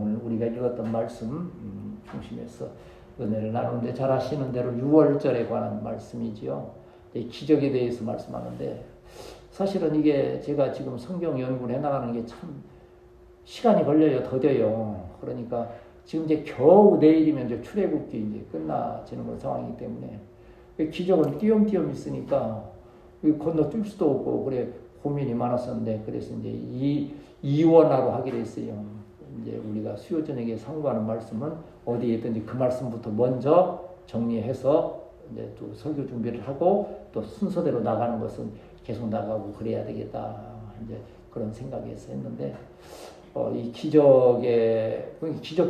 오늘 우리가 읽었던 말씀 중심에서 은혜를 나누는데 잘 아시는 대로 6월절에 관한 말씀이지요. 기적에 대해서 말씀하는데 사실은 이게 제가 지금 성경 연구를 해나가는 게 참 시간이 걸려요. 더뎌요. 그러니까 지금 이제 겨우 내일이면 이제 출애굽기 이제 끝나지는 그런 상황이기 때문에 기적은 띄엄띄엄 있으니까 건너뛸 수도 없고 그래 고민이 많았었는데 그래서 이제 이원화로 하기로 했어요. 이제 우리가 수요 저녁에 상고하는 말씀은 어디에 있든지 그 말씀부터 먼저 정리해서 이제 또 설교 준비를 하고 또 순서대로 나가는 것은 계속 나가고 그래야 되겠다. 이제 그런 생각에서 했는데 이 기적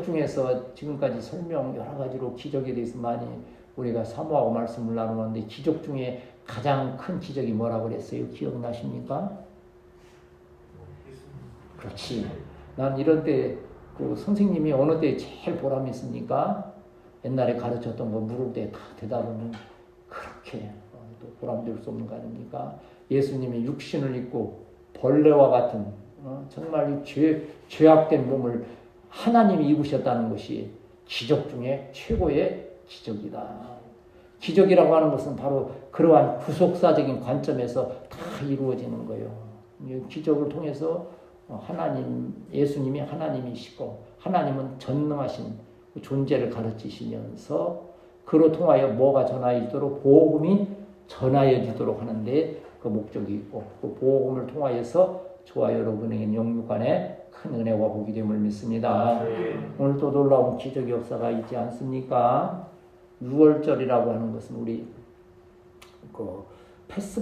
중에서 지금까지 설명 여러 가지로 기적에 대해서 많이 우리가 사모하고 말씀을 나누는데 기적 중에 가장 큰 기적이 뭐라고 그랬어요? 기억나십니까? 그렇지. 난 이런 때 그 선생님이 어느 때 제일 보람이 있습니까? 옛날에 가르쳤던 거 물을 때 다 대답하면 그렇게 또 보람될 수 없는 거 아닙니까? 예수님이 육신을 입고 벌레와 같은 정말 죄악된 몸을 하나님이 입으셨다는 것이 기적 중에 최고의 기적이다. 기적이라고 하는 것은 바로 그러한 구속사적인 관점에서 다 이루어지는 거예요. 기적을 통해서 예수님이 하나님이시고 하나님은 전능하신 존재를 가르치시면서 그로 통하여 뭐가 전하여지도록 복음이 전하여지도록 하는데 그 목적이 있고 그 복음을 통하여서 저와 여러분에게 영육간에 큰 은혜와 복이 됨을 믿습니다. 오늘 또 놀라운 기적 역사가 있지 않습니까? 6월절이라고 하는 것은 우리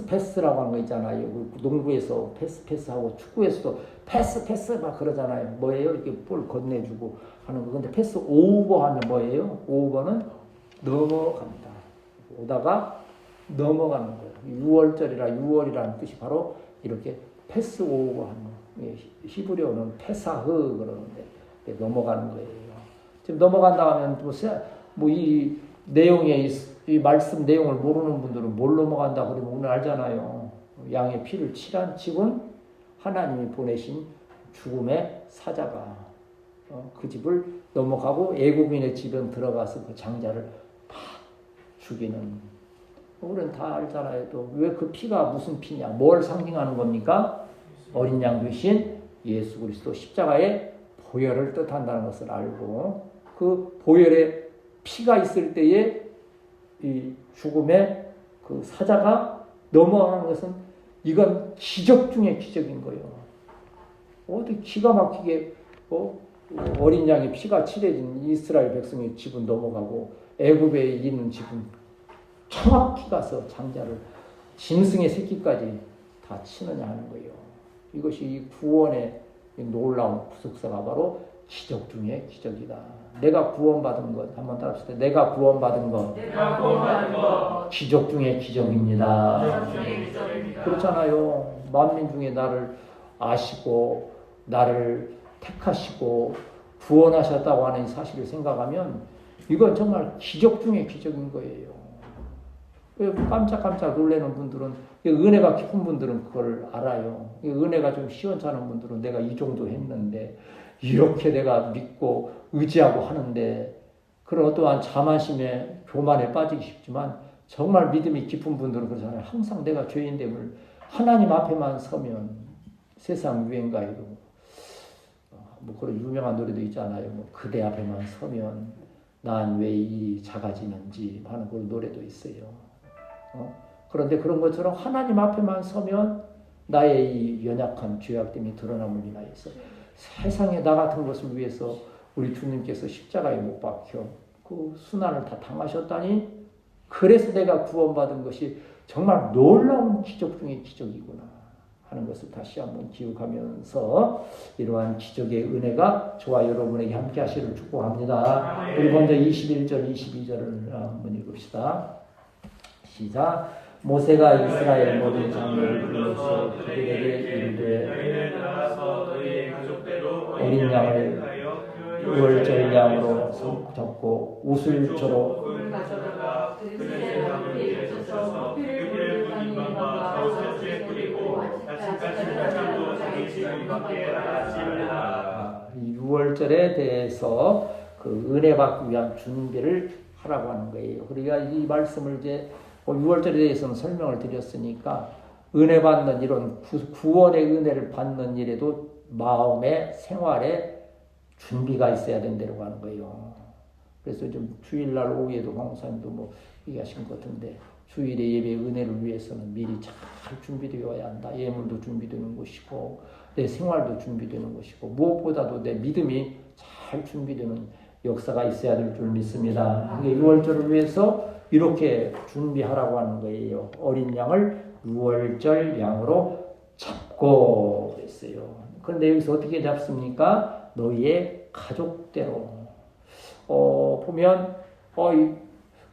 패스라고 하는 거 있잖아요. 농구에서 패스하고 축구에서도 패스 막 그러잖아요. 뭐예요? 이렇게 볼 건네주고 하는 거. 근데 패스 오버 하면 뭐예요? 오버는 넘어갑니다. 오다가 넘어가는 거예요. 6월절이라 6월이라는 뜻이 바로 이렇게 패스 오버 하는 거. 히브리어는 페사흐 그러는데 넘어가는 거예요. 지금 넘어간다 하면 이 내용의 이 말씀 내용을 모르는 분들은 뭘 넘어간다 그러면 오늘 알잖아요. 양의 피를 칠한 집은 하나님이 보내신 죽음의 사자가 그 집을 넘어가고 애국인의 집에 들어가서 그 장자를 다 죽이는. 우리는 다 알잖아요. 또 왜 그 피가 무슨 피냐? 뭘 상징하는 겁니까? 어린 양 되신 예수 그리스도 십자가의 보혈을 뜻한다는 것을 알고 그 보혈의 피가 있을 때에 이 죽음의 그 사자가 넘어가는 것은 이건 기적 중의 기적인 거예요. 어디 기가 막히게 어린 양의 피가 칠해진 이스라엘 백성의 집은 넘어가고 애굽에 있는 집은 정확히 가서 장자를 짐승의 새끼까지 다 치느냐 하는 거예요. 이것이 이 구원의 놀라운 구속사가 바로 기적 중의 기적이다. 내가 구원받은 것 한번 따라합시다. 내가 구원받은 것 기적 중의 기적입니다. 그렇잖아요. 만민 중에 나를 아시고 나를 택하시고 구원하셨다고 하는 사실을 생각하면 이건 정말 기적 중의 기적인 거예요. 깜짝깜짝 놀라는 분들은 은혜가 깊은 분들은 그걸 알아요. 은혜가 좀 시원찮은 분들은 내가 이 정도 했는데 이렇게 내가 믿고 의지하고 하는데 그런 어떠한 자만심에 교만에 빠지기 쉽지만 정말 믿음이 깊은 분들은 그러잖아요. 항상 내가 죄인됨을 하나님 앞에만 서면 세상 유행가에도 뭐 그런 유명한 노래도 있잖아요. 뭐 그대 앞에만 서면 난 왜 이 작아지는지 하는 그런 노래도 있어요. 그런데 그런 것처럼 하나님 앞에만 서면 나의 이 연약한 죄악됨이 드러남을 인하여서 세상에 나 같은 것을 위해서 우리 주님께서 십자가에 못 박혀 그 순환을 다 당하셨다니 그래서 내가 구원받은 것이 정말 놀라운 기적 중의 기적이구나 하는 것을 다시 한번 기억하면서 이러한 기적의 은혜가 저와 여러분에게 함께 하시기를 축복합니다. 우리 먼저 21절 22절을 한번 읽읍시다. 시작. 모세가 이스라엘 모든 장로를 불러서 그들에게 이르되 어린 양을 6월절 양으로 접고 우슬초로 이 유월절에 대해서 그 은혜 받기 위한 준비를 하라고 하는 거예요. 그러니까 이 말씀을 이제 유월절에 대해서는 설명을 드렸으니까 은혜 받는 이런 구원의 은혜를 받는 일에도 마음의 생활에 준비가 있어야 된다고 하는 거예요. 그래서 좀 주일날 오후에도 강사님도 뭐 얘기하신 것 같은데 주일의 예배 은혜를 위해서는 미리 잘 준비되어야 한다. 예물도 준비되는 것이고 내 생활도 준비되는 것이고 무엇보다도 내 믿음이 잘 준비되는 역사가 있어야 될 줄 믿습니다. 6월절을 위해서 이렇게 준비하라고 하는 거예요. 어린 양을 6월절 양으로 잡고 그랬어요. 그런데 여기서 어떻게 잡습니까? 너희의 가족대로. 보면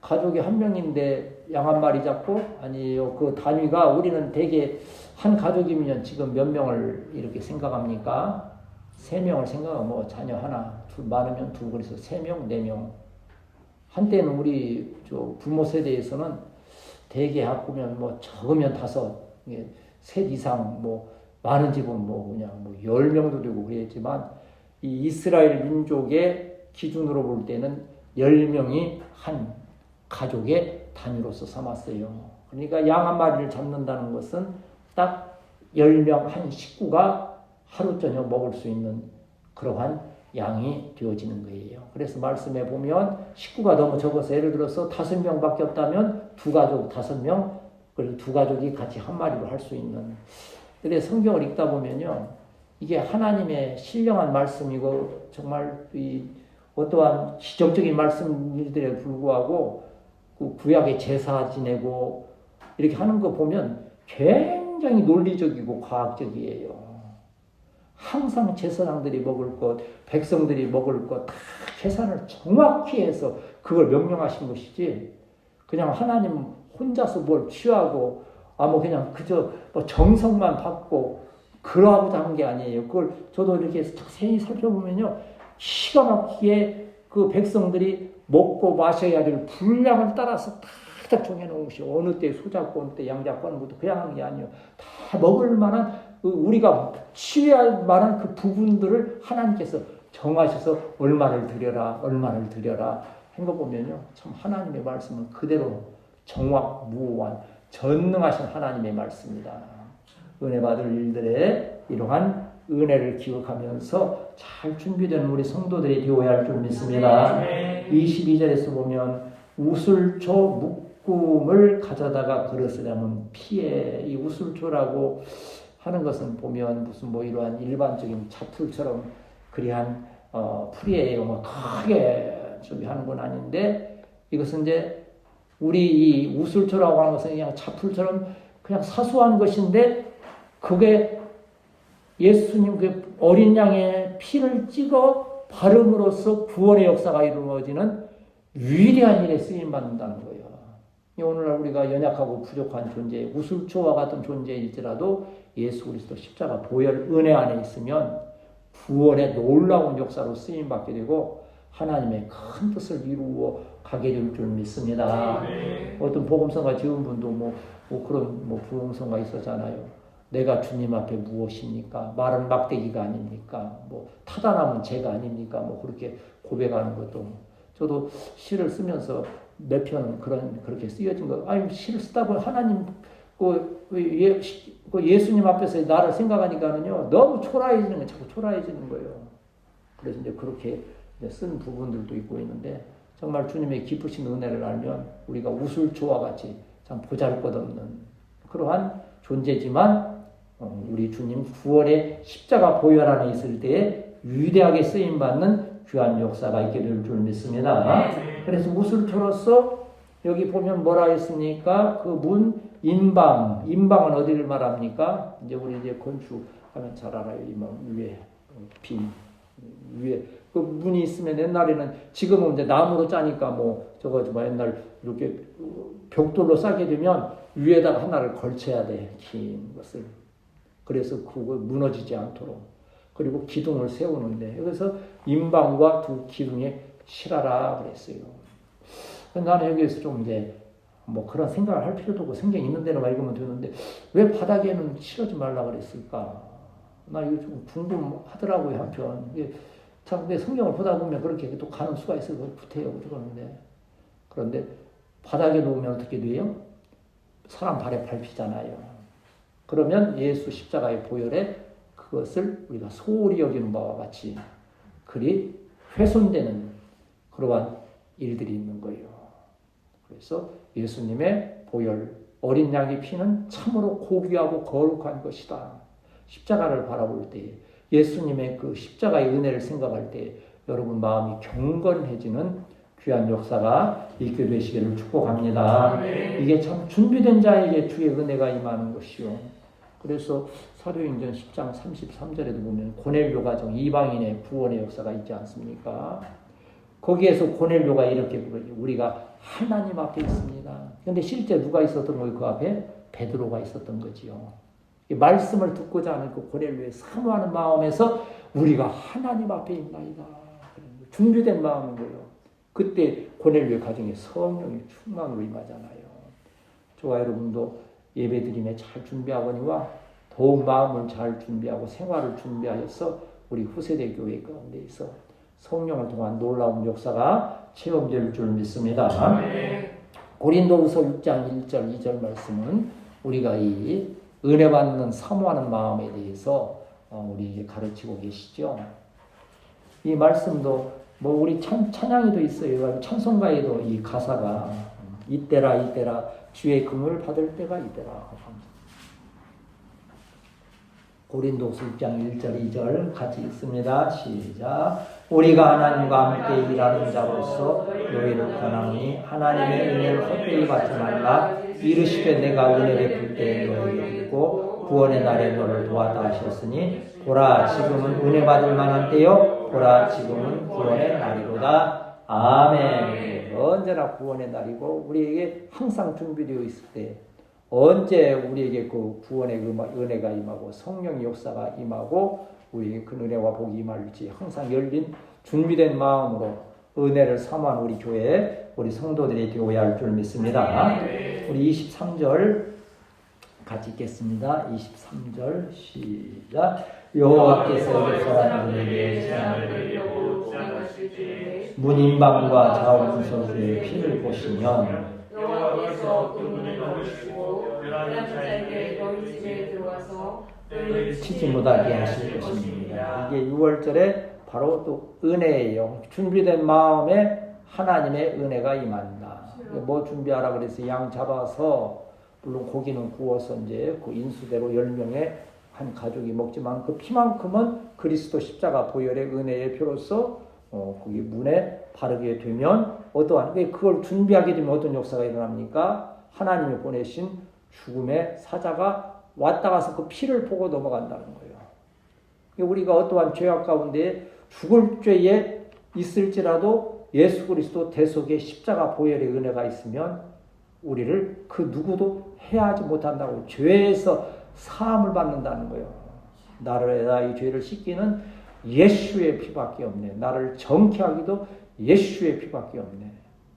가족이 한 명인데 양 한 마리 잡고 아니에요. 그 단위가 우리는 대개 한 가족이면 지금 몇 명을 이렇게 생각합니까? 3명을 생각하고 뭐 자녀 하나, 많으면 둘, 그래서 3명, 4명. 한때는 우리 부모 세대에서는 대개 합하면 뭐 적으면 5, 셋 이상 뭐 많은 집은 뭐 그냥 뭐 10명도 되고 그랬지만 이 이스라엘 민족의 기준으로 볼 때는 10명이 한 가족의 단위로서 삼았어요. 그러니까 양 한 마리를 잡는다는 것은 딱 10명 한 식구가 하루 저녁 먹을 수 있는 그러한 양이 되어지는 거예요. 그래서 말씀에 보면 식구가 너무 적어서 예를 들어서 5명밖에 없다면 두 가족 5명, 그리고 두 가족이 같이 한 마리로 할 수 있는. 근데 성경을 읽다 보면요, 이게 하나님의 신령한 말씀이고 정말 이 어떠한 기적적인 말씀들에 불구하고 그 구약의 제사 지내고 이렇게 하는 거 보면 굉장히 논리적이고 과학적이에요. 항상 제사장들이 먹을 것, 백성들이 먹을 것 다 계산을 정확히 해서 그걸 명령하신 것이지 그냥 하나님 혼자서 뭘 취하고 뭐 그냥 그저 뭐 정성만 받고 그러고자 하는 게 아니에요. 그걸 저도 이렇게 자세히 살펴보면요, 기가 막히게 그 백성들이 먹고 마셔야 될 분량을 따라서 다 정해놓은 것이 어느 때 소잡고 어느 때 양잡고 하는 것도 그냥 하는 게 아니에요. 다 먹을 만한 우리가 취할 만한 그 부분들을 하나님께서 정하셔서 얼마를 드려라 한 거 보면요, 참 하나님의 말씀은 그대로 정확무오한 전능하신 하나님의 말씀입니다. 은혜 받을 일들에 이러한 은혜를 기억하면서 잘 준비된 우리 성도들이 되어야 할 줄 믿습니다. 22절에서 보면 우슬초 묶음을 가져다가 그릇에 담은 피에, 이 우슬초라고 하는 것은 보면 무슨 뭐 이러한 일반적인 자풀처럼 그리한 풀이에요. 뭐 크게 준비하는 건 아닌데 이것은 이제 우리 이 우슬초라고 하는 것은 그냥 자풀처럼 그냥 사소한 것인데 그게 예수님 그 어린 양의 피를 찍어 바름으로써 구원의 역사가 이루어지는 위대한 일에 쓰임받는다는 거예요. 오늘날 우리가 연약하고 부족한 존재, 우슬초와 같은 존재일지라도 예수 그리스도 십자가 보혈 은혜 안에 있으면 구원의 놀라운 역사로 쓰임받게 되고 하나님의 큰 뜻을 이루어 가게 될 줄 믿습니다. 어떤 복음성가 지은 분도 뭐 그런 복음성가 있었잖아요. 내가 주님 앞에 무엇입니까? 말은 막대기가 아닙니까? 뭐 타다나면 죄가 아닙니까? 뭐 그렇게 고백하는 것도 저도 시를 쓰면서 몇 편은 그렇게 쓰여진 거. 아니 시를 쓰다 보면 하나님 예수님 앞에서 나를 생각하니까는요 너무 초라해지는 거예요. 자꾸 초라해지는 거예요. 그래서 이제 그렇게 쓴 부분들도 있고 있는데 정말 주님의 깊으신 은혜를 알면 우리가 우슬초와 같이 참 보잘것없는 그러한 존재지만 우리 주님 구원의 십자가 보혈 안에 있을 때에 위대하게 쓰임받는 귀한 역사가 있게 될 줄 믿습니다. 그래서 우슬초로서 여기 보면 뭐라 했습니까? 그 문 인방은 어디를 말합니까? 이제 우리 이제 건축하면 잘 알아요. 이 위에 빈 위에 그 문이 있으면 옛날에는 지금은 이제 나무로 짜니까 옛날 이렇게 벽돌로 싸게 되면 위에다가 하나를 걸쳐야 돼. 긴 것을. 그래서 그거 무너지지 않도록. 그리고 기둥을 세우는데 그래서 인방과 두 기둥에 실하라 그랬어요. 나는 여기에서 좀 이제 그런 생각을 할 필요도 없고 성경 있는 대로만 읽으면 되는데 왜 바닥에는 실어지 말라 그랬을까? 나 이거 좀 궁금하더라고요. 한편 참, 근데 성경을 보다 보면 그렇게 또 가는 수가 있어요. 구태여 그런데 바닥에 놓으면 어떻게 돼요? 사람 발에 밟히잖아요. 그러면 예수 십자가의 보혈에 그것을 우리가 소홀히 여기는 바와 같이 그리 훼손되는 그러한 일들이 있는 거예요. 그래서 예수님의 보혈, 어린 양의 피는 참으로 고귀하고 거룩한 것이다. 십자가를 바라볼 때, 예수님의 그 십자가의 은혜를 생각할 때 여러분 마음이 경건해지는 귀한 역사가 있게 되시기를 축복합니다. 이게 참 준비된 자에게 주의 은혜가 임하는 것이요. 그래서 사도행전 10장 33절에도 보면 고넬료 가정 이방인의 구원의 역사가 있지 않습니까? 거기에서 고넬료가 이렇게 부르죠. 우리가 하나님 앞에 있습니다. 그런데 실제 누가 있었던 거예요? 그 앞에 베드로가 있었던 거지요. 말씀을 듣고자 하는 그 고넬료의 사모하는 마음에서 우리가 하나님 앞에 있나이다. 준비된 마음인 거예요. 그때 고넬료의 가정에 성령의 충만으로 임하잖아요. 저와 여러분도 예배드림에 잘 준비하거니와 더욱 마음을 잘 준비하고 생활을 준비하여서 우리 후세대 교회 가운데에서 성령을 통한 놀라운 역사가 체험될 줄 믿습니다. 고린도후서 6장 1절 2절 말씀은 우리가 이 은혜 받는 사모하는 마음에 대해서 우리에게 가르치고 계시죠. 이 말씀도 뭐 우리 찬양에도 있어요. 찬송가에도 이 가사가 이때라 주의 금을 받을 때가 이때라. 고린도서 6장 1절 2절 같이 읽습니다. 시작. 우리가 하나님과 함께 일하는 자로서 너희를 권하노니 하나님의 은혜를 헛되이 받지 말라. 이르시되 내가 은혜 베풀 때에 너희에게 이르고 구원의 날에 너를 도왔다 하셨으니 보라 지금은 은혜 받을 만한 때요 보라 지금은 구원의 날이로다. 아멘. 언제나 구원의 날이고 우리에게 항상 준비되어 있을 때 언제 우리에게 그 구원의 은혜가 임하고 성령의 역사가 임하고 우리에게 그 은혜와 복이 임할지 항상 열린 준비된 마음으로 은혜를 사모한 우리 교회 우리 성도들이 되어야 할 줄 믿습니다. 우리 23절 같이 읽겠습니다. 23절 시작. 여호와께서 예루살렘에게 재앙을 내리고 문인방과 자원소수의 피를 보시면 여호와께서 그 문을 넘으시고 멸하는 자에게 너희 집에 들어와서 너희를 치지 못하게 하실 것입니다. 이게 6월절에 바로 또 은혜예요. 준비된 마음에 하나님의 은혜가 임한다. 뭐 준비하라 그래서 양 잡아서 물론 고기는 구워서 이제 그 인수대로 10명의 한 가족이 먹지만 그 피만큼은 그리스도 십자가 보혈의 은혜의 표로서 거기 문에 바르게 되면 어떠한 그걸 준비하게 되면 어떤 역사가 일어납니까? 하나님이 보내신 죽음의 사자가 왔다 가서 그 피를 보고 넘어간다는 거예요. 우리가 어떠한 죄악 가운데 죽을 죄에 있을지라도 예수 그리스도 대속의 십자가 보혈의 은혜가 있으면 우리를 그 누구도 해하지 못한다고 죄에서 사함을 받는다는 거예요. 나의 죄를 씻기는 예수의 피밖에 없네. 나를 정케 하기도 예수의 피밖에 없네.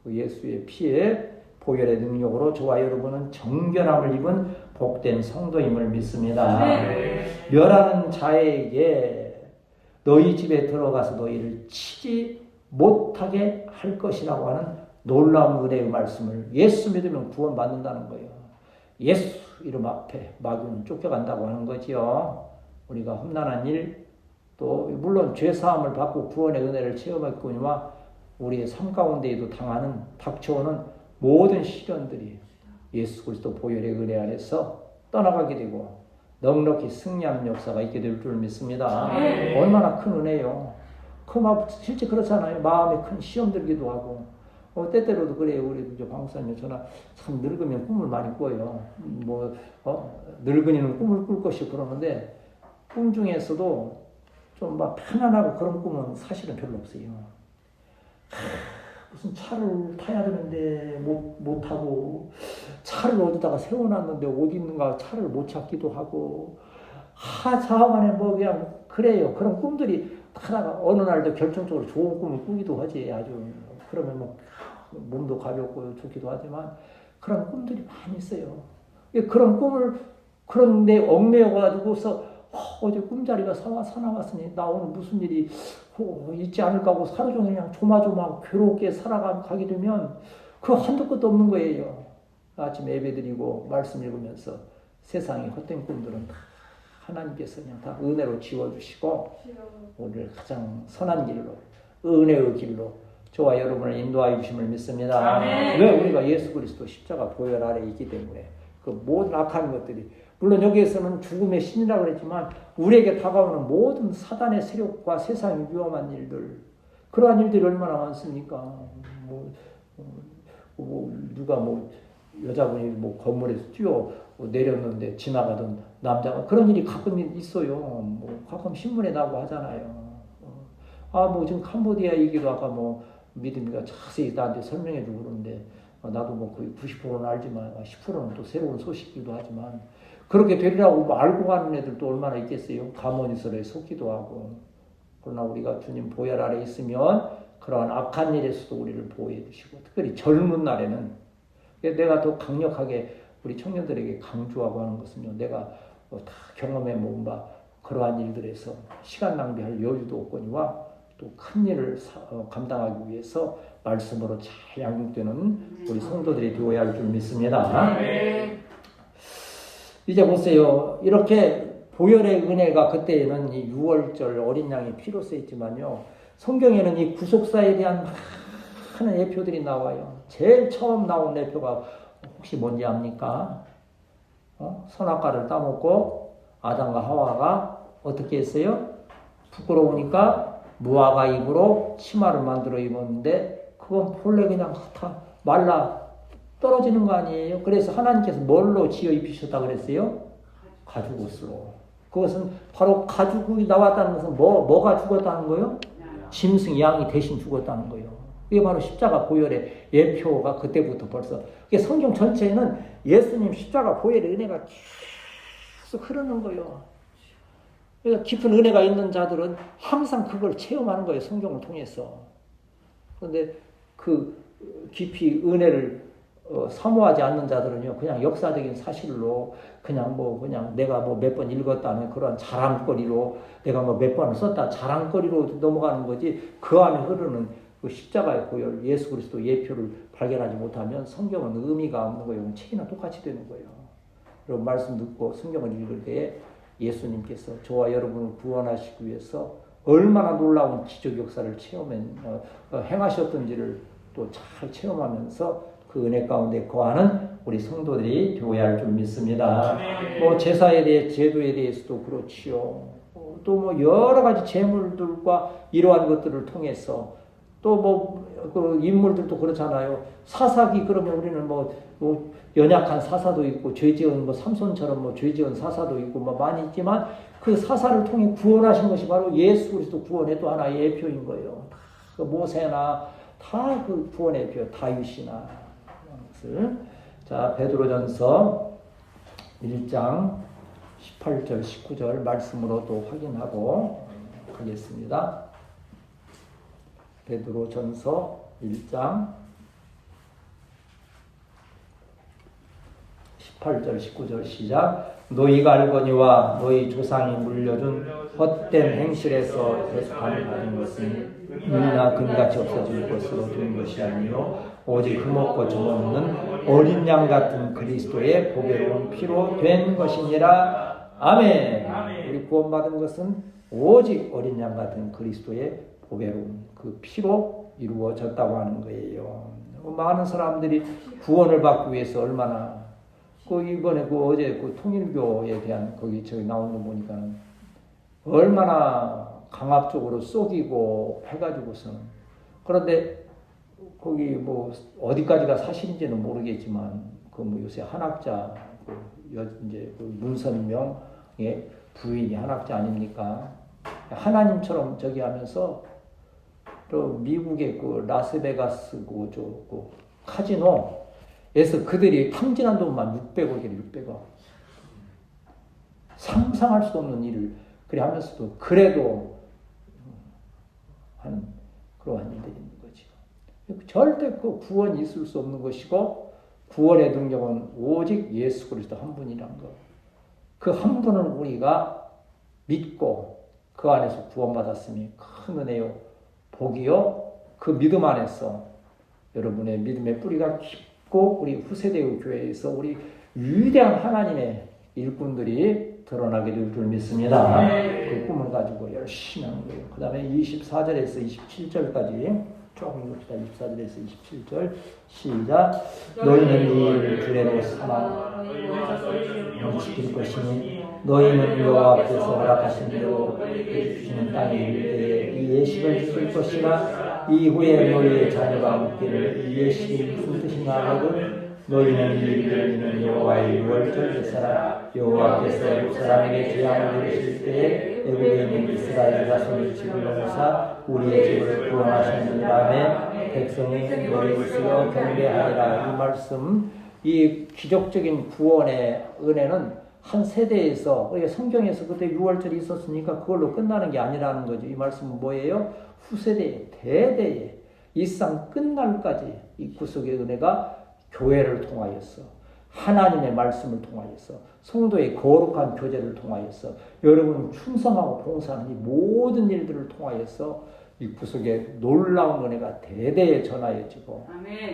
그 예수의 피의 보혈의 능력으로 저와 여러분은 정결함을 입은 복된 성도임을 믿습니다. 멸하는 자에게 너희 집에 들어가서 너희를 치지 못하게 할 것이라고 하는 놀라운 은혜의 말씀을 예수 믿으면 구원받는다는 거예요. 예수 이름 앞에 마귀는 쫓겨간다고 하는 거지요. 우리가 험난한 일, 또 물론 죄사함을 받고 구원의 은혜를 체험했거니와 우리의 삶 가운데에도 닥쳐오는 모든 시련들이 예수 그리스도 보혈의 은혜 안에서 떠나가게 되고 넉넉히 승리하는 역사가 있게 될 줄 믿습니다. 얼마나 큰 은혜요. 실제 그렇잖아요. 마음에 큰 시험 들기도 하고 때때로도 그래요. 우리 방사님 저나 참 늙으면 꿈을 많이 꿔요. 늙은이는 꿈을 꿀 것이 그러는데 꿈 중에서도 좀 막 편안하고 그런 꿈은 사실은 별로 없어요. 무슨 차를 타야 되는데 못 타고 차를 어디다가 세워놨는데 어디 있는가 차를 못 찾기도 하고 하차만에 뭐 그냥 그래요. 그런 꿈들이 하다가 어느 날도 결정적으로 좋은 꿈을 꾸기도 하지. 아주 그러면 뭐 몸도 가볍고 좋기도 하지만 그런 꿈들이 많이 있어요. 그런 꿈을 그런데 얽매여가지고서 어제 꿈자리가 사나웠으니 나 오늘 무슨 일이 있지 않을까 하고 하루 종일 그냥 조마조마 괴롭게 살아가게 되면 그 한도 끝도 없는 거예요. 아침에 예배드리고 말씀 읽으면서 세상의 헛된 꿈들은 다 하나님께서 그냥 다 은혜로 지워주시고 오늘 가장 선한 길로 은혜의 길로 저와 여러분을 인도하여 주심을 믿습니다. 왜? 우리가 예수 그리스도 십자가 보혈 아래 있기 때문에 그 모든 악한 것들이 물론 여기에서는 죽음의 신이라고 그랬지만 우리에게 다가오는 모든 사단의 세력과 세상의 위험한 일들 그러한 일들이 얼마나 많습니까? 누가 여자분이 건물에서 뛰어 내렸는데 지나가던 남자가 그런 일이 가끔 있어요. 가끔 신문에 나오고 하잖아요. 지금 캄보디아 얘기도 아까 믿음이가 자세히 나한테 설명해주고 그러는데 나도 거의 90%는 알지만 10%는 또 새로운 소식이기도 하지만 그렇게 되리라고 알고 가는 애들도 얼마나 있겠어요. 가모니설에 속기도 하고. 그러나 우리가 주님 보혈 아래 있으면 그러한 악한 일에서도 우리를 보호해 주시고 특별히 젊은 날에는 내가 더 강력하게 우리 청년들에게 강조하고 하는 것은요. 내가 다 경험해 모은 바 그러한 일들에서 시간 낭비할 여유도 없거니와 또 큰 일을 감당하기 위해서 말씀으로 잘 양육되는 우리 성도들이 되어야 할 줄 믿습니다. 이제 보세요. 이렇게 보혈의 은혜가 그때에는 이 6월절 어린 양의 피로 쓰였지만요. 성경에는 이 구속사에 대한 많은 예표들이 나와요. 제일 처음 나온 예표가 혹시 뭔지 압니까? 선악과를 따먹고 아담과 하와가 어떻게 했어요? 부끄러우니까 무화과 잎으로 치마를 만들어 입었는데 그건 본래 그냥 다 말라 떨어지는 거 아니에요? 그래서 하나님께서 뭘로 지어 입히셨다 그랬어요? 가죽옷으로. 그것은 바로 가죽이 나왔다는 것은 뭐가 죽었다는 거예요? 짐승 양이 대신 죽었다는 거예요. 이게 바로 십자가 보혈의 예표가 그때부터 벌써. 성경 전체에는 예수님 십자가 보혈의 은혜가 계속 흐르는 거예요. 그러니까 깊은 은혜가 있는 자들은 항상 그걸 체험하는 거예요. 성경을 통해서. 그런데 그 깊이 은혜를 사모하지 않는 자들은요, 그냥 역사적인 사실로 그냥 내가 몇 번 읽었다는 그런 자랑거리로 내가 몇 번을 썼다 자랑거리로 넘어가는 거지 그 안에 흐르는 그 십자가의 보혈 예수 그리스도 예표를 발견하지 못하면 성경은 의미가 없는 거예요. 책이나 똑같이 되는 거예요. 여러분 말씀 듣고 성경을 읽을 때에 예수님께서 저와 여러분을 구원하시기 위해서 얼마나 놀라운 기적 역사를 행하셨던지를 또 잘 체험하면서 그 은혜 가운데 거하는 우리 성도들이 되어야 할 줄 믿습니다. 제사에 대해 제도에 대해서도 그렇지요. 또 여러 가지 제물들과 이러한 것들을 통해서 또 그 인물들도 그렇잖아요. 사사기 그러면 우리는 연약한 사사도 있고 죄지은 삼손처럼 죄지은 사사도 있고 많이 있지만 그 사사를 통해 구원하신 것이 바로 예수 그리스도 구원의 또 하나의 예표인 거예요. 그 모세나 다 그 구원의 예표, 다윗이나 것을. 자, 베드로전서 1장 18절 19절 말씀으로 또 확인하고 하겠습니다. 베드로전서 1장 18절 19절 시작. 너희가 알거니와 너희 조상이 물려준 헛된 행실에서 대속함을 것은 일이나 금같이 없어질 것으로 된 것이 아니요 오직 흠없고 점없는 어린 양 같은 그리스도의 보배로운 피로 된 것이니라. 아멘. 우리 구원받은 것은 오직 어린 양 같은 그리스도의 보배로운 그 피로 이루어졌다고 하는 거예요. 많은 사람들이 구원을 받기 위해서 얼마나 이번에 어제 통일교에 대한 저기 나오는 거 보니까는 얼마나 강압적으로 속이고 해가지고서는. 그런데 거기 어디까지가 사실인지는 모르겠지만 요새 한학자 이제 문선명의 부인이 한학자 아닙니까? 하나님처럼 저기 하면서 또 미국의 라스베가스 카지노에서 그들이 탕진한 돈만 600억이래. 600억. 상상할 수 없는 일을 그래 하면서도 그래도 하는 그러한 일들이 있는 거죠. 절대 그 구원이 있을 수 없는 것이고 구원의 능력은 오직 예수 그리스도 한 분이란 것. 그 한 분을 우리가 믿고 그 안에서 구원받았으니 큰 은혜요, 복이요, 그 믿음 안에서 여러분의 믿음의 뿌리가 깊고 우리 후세대의 교회에서 우리 위대한 하나님의 일꾼들이 드러나게 될 줄 믿습니다. 그 꿈을 가지고 열심히 하는 거예요. 그 다음에 24절에서 27절까지 조금 읽읍시다. 24절에서 27절 시작. 너희는 이 일을 주례로 삼아 지킬 것이니 너희는 여호와 앞에서 허락하신 대로 주시는 땅에 이를 때에 이 예식을 지킬 것이나 이후에 너희의 자녀가 묻기를 이 예식이 무슨 뜻인가 하거든 너희는 이 일을 이루는 여호와의 유월절 제사라. 여호와께서 애굽 사람에게 재앙을 내리실 때에 애굽에 있는 이스라엘 자손의 집을 넘으사 우리의 집을 구원하시는 다음에 백성이 너를 쓰여 경배하리라. 이 말씀, 이 기적적인 구원의 은혜는 한 세대에서, 성경에서 그때 유월절이 있었으니까 그걸로 끝나는 게 아니라는 거죠. 이 말씀은 뭐예요? 후세대, 대대에 이 상 끝날까지 이 구속의 은혜가 교회를 통하여서, 하나님의 말씀을 통하여서, 성도의 거룩한 교제를 통하여서, 여러분 충성하고 봉사하는 이 모든 일들을 통하여서 이 구속의 놀라운 은혜가 대대에 전하여지고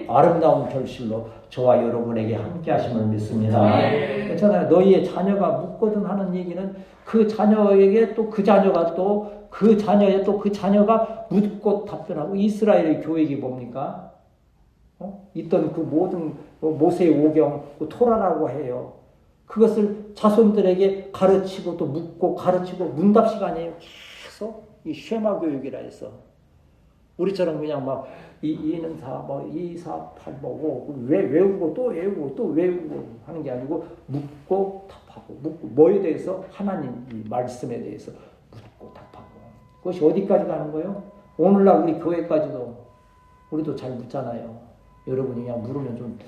아름다운 결실로 저와 여러분에게 함께 하심을 믿습니다. 그렇잖아요. 너희의 자녀가 묻거든 하는 얘기는 그 자녀에게 또 그 자녀가 또 그 자녀의 또 그 자녀가 묻고 답변하고. 이스라엘의 교육이 뭡니까? 있던 그 모든 모세의 오경, 그 토라라고 해요. 그것을 자손들에게 가르치고 또 묻고 가르치고 문답 시간이에요. 계속 이 쉐마 교육이라 해서 우리처럼 그냥 막 이는 사, 뭐 2, 4, 8, 뭐 외우고 또 외우고 또 외우고 하는 게 아니고 묻고 답하고 묻고 뭐에 대해서 하나님 이 말씀에 대해서 묻고 답하고. 그것이 어디까지 가는 거예요? 오늘날 우리 교회까지도 우리도 잘 묻잖아요. 여러분이 그냥 물으면 좀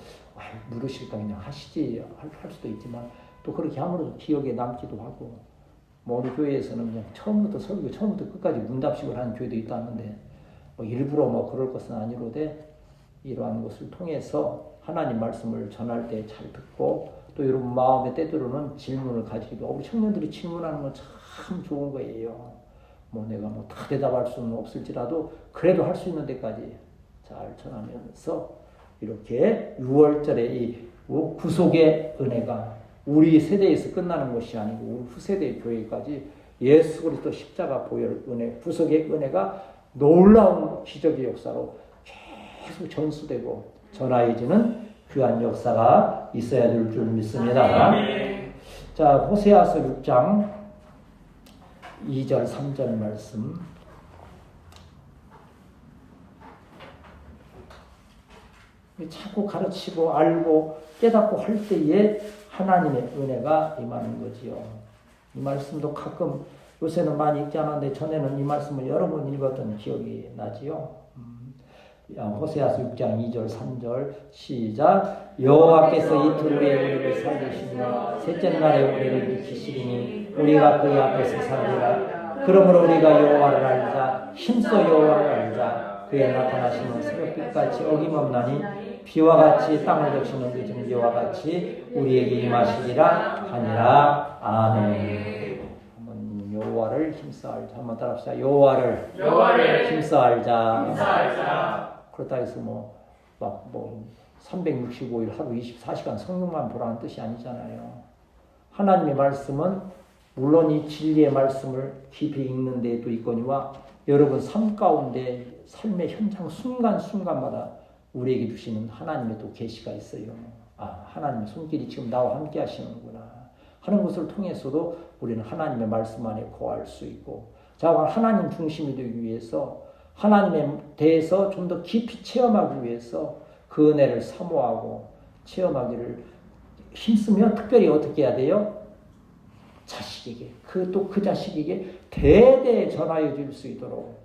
물으실까 그냥 하시지 할 수도 있지만 또 그렇게 함으로써 기억에 남기도 하고. 뭐 어느 교회에서는 그냥 처음부터 설교 처음부터 끝까지 문답식을 하는 교회도 있다는데 뭐 일부러 뭐 그럴 것은 아니로되 이러한 것을 통해서 하나님 말씀을 전할 때 잘 듣고 또 여러분 마음에 때때로는 질문을 가지기도 하고. 우리 청년들이 질문하는 건 참 좋은 거예요. 뭐 내가 뭐 다 대답할 수는 없을지라도 그래도 할 수 있는 데까지 잘 전하면서 이렇게 6월절에 이 구속의 은혜가 우리 세대에서 끝나는 것이 아니고 우리 후세대 교회까지 예수 그리스도 십자가 보혈 은혜, 구속의 은혜가 놀라운 기적의 역사로 계속 전수되고 전하여지는 귀한 역사가 있어야 될 줄 믿습니다. 자, 호세아서 6장 2절 3절 말씀. 자꾸 가르치고 알고 깨닫고 할 때에 하나님의 은혜가 임하는 거지요. 이 말씀도 가끔 요새는 많이 읽지 않았는데 전에는 이 말씀을 여러 번 읽었던 기억이 나지요. 호세아서 6장 2절 3절 시작. 여호와께서 이틀 후에 우리를 살리시며 셋째 날에 우리를 지키시리니 우리가 그의 앞에서 살리라. 그러므로 우리가 여호와를 알자. 힘써 여호와를 알자. 그의 나타나시는 새벽빛같이 어김없나니 비와 같이 땅을 적시는 늦은 비와 같이 우리에게 임하시리라 하니라. 아멘. 한번 여호와를 힘써 알자. 한번 따라합시다. 여호와를 힘써 알자. 그렇다 해서 뭐 365일 하루 24시간 성령만 보라는 뜻이 아니잖아요. 하나님의 말씀은 물론 이 진리의 말씀을 깊이 읽는 데도 있거니와 여러분 삶 가운데 삶의 현장 순간순간마다 우리에게 주시는 하나님의 또 계시가 있어요. 하나님의 손길이 지금 나와 함께 하시는구나 하는 것을 통해서도 우리는 하나님의 말씀 안에 거할 수 있고, 자, 하나님 중심이 되기 위해서 하나님에 대해서 좀 더 깊이 체험하기 위해서 그 은혜를 사모하고 체험하기를 힘쓰며 특별히 어떻게 해야 돼요? 자식에게, 그 자식에게 대대에 전하여 줄 수 있도록.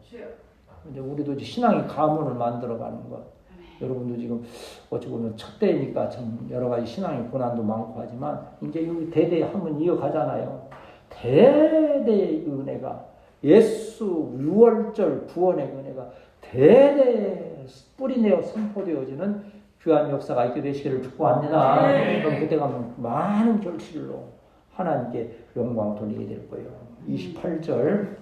이제 우리도 신앙의 가문을 만들어가는 것. 여러분도 지금 어찌 보면 첫 대니까 참 여러 가지 신앙의 고난도 많고 하지만 이제 여기 대대 한번 이어가잖아요. 대대의 은혜가, 예수 유월절 구원의 은혜가 대대에 뿌리내어 선포되어지는 귀한 역사가 있게 되시기를 축복합니다. 그럼 그때 가면 많은 결실로 하나님께 영광 돌리게 될 거예요. 28절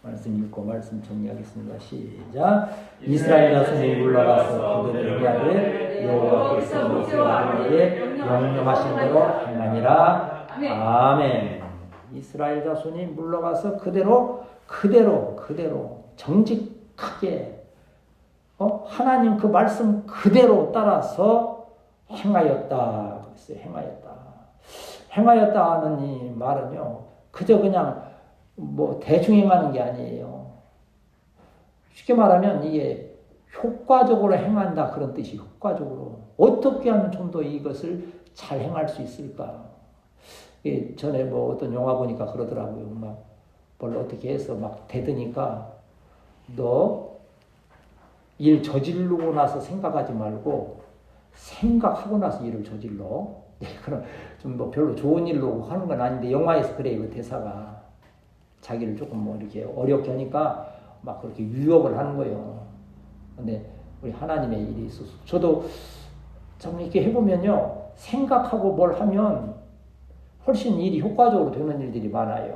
말씀 읽고 말씀 정리하겠습니다. 시작. 이스라엘 자손이 물러가서 그들을 위하여 여호와께서 모세와 아론에게 명령하신 대로 행하니라. 아멘. 이스라엘 자손이 물러가서 그대로 정직하게 하나님 그 말씀 그대로 따라서 행하였다. 그랬어요. 행하였다 하는 이 말은요, 그저 그냥 대충 행하는 게 아니에요. 쉽게 말하면 이게 효과적으로 행한다 그런 뜻이 효과적으로. 어떻게 하면 좀 더 이것을 잘 행할 수 있을까? 전에 어떤 영화 보니까 그러더라고요. 뭘 어떻게 해서 대드니까 너 일 저지르고 나서 생각하지 말고 생각하고 나서 일을 저질러. 그럼 좀 별로 좋은 일로 하는 건 아닌데 영화에서 그래요. 그 대사가 자기를 조금 이렇게 어렵게 하니까 그렇게 유혹을 하는 거예요. 근데 우리 하나님의 일이 있어서 저도 참 이렇게 해보면요, 생각하고 뭘 하면 훨씬 일이 효과적으로 되는 일들이 많아요.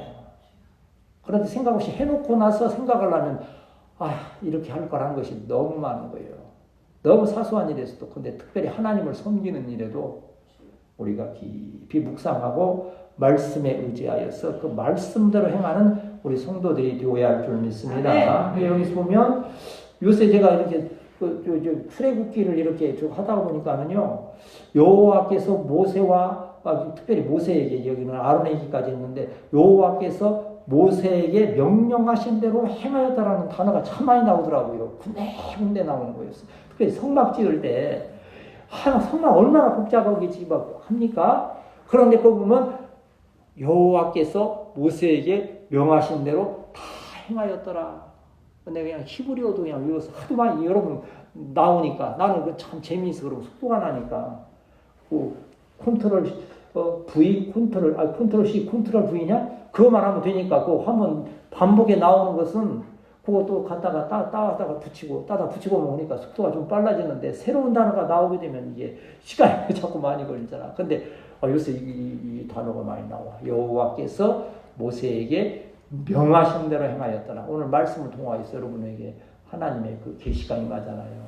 그런데 생각 없이 해놓고 나서 생각을 하면 이렇게 할 거라는 것이 너무 많은 거예요. 너무 사소한 일에서도. 근데 특별히 하나님을 섬기는 일에도 우리가 깊이 묵상하고 말씀에 의지하여서 그 말씀대로 행하는 우리 성도들이 되어야 할 줄 믿습니다. 여기서 보면 요새 제가 이렇게 출애굽기를 이렇게 쭉 하다 보니까는요, 여호와께서 모세와 특별히 모세에게, 여기는 아론에게까지 있는데 여호와께서 모세에게 명령하신 대로 행하였다라는 단어가 참 많이 나오더라고요. 군데군데 나오는 거예요. 특별히 성막 지을 때 성막 얼마나 복잡하게 합니까? 그런데 거기 보면 여호와께서 모세에게 명하신 대로 다 행하였더라. 근데 그냥 히브리어도 그냥 외워서 하도 많이 여러분 나오니까 나는 참 재미있어. 그러고 속도가 나니까 컨트롤 V, 컨트롤 C, 컨트롤 V냐? 그거만 하면 되니까 그거 한번 반복에 나오는 것은 그것도 갖다가 따다가 붙이고 보니까 속도가 좀 빨라지는데 새로운 단어가 나오게 되면 이게 시간이 자꾸 많이 걸리잖아. 근데 요새 이 단어가 많이 나와. 여호와께서 모세에게 명하신 대로 행하였더라. 오늘 말씀을 통하여서 여러분에게 하나님의 그 계시가 임하잖아요.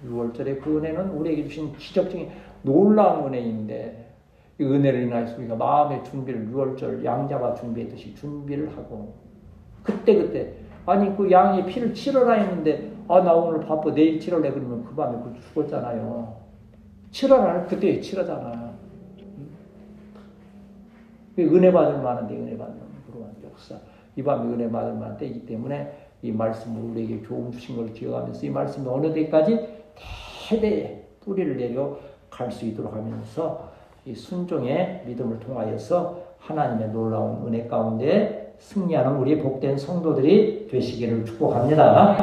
6월절의 그 은혜는 우리에게 주신 기적적인 놀라운 은혜인데 이 은혜를 인하여서 우리가 마음의 준비를 6월절 양자가 준비했듯이 준비를 하고 그때 그 양이 피를 치러라 했는데 나 오늘 바빠 내일 치러래 그러면 그 밤에 죽었잖아요. 치러라 그때 치러잖아. 은혜 받을 만한데 은혜 받는 그러한 역사. 이 밤에 은혜 받을 만한 때이기 때문에 이 말씀을 우리에게 교훈 주신 걸 기억하면서 이 말씀이 어느 때까지 대대에 뿌리를 내려 갈 수 있도록 하면서 이 순종의 믿음을 통하여서 하나님의 놀라운 은혜 가운데 승리하는 우리 복된 성도들이 되시기를 축복합니다.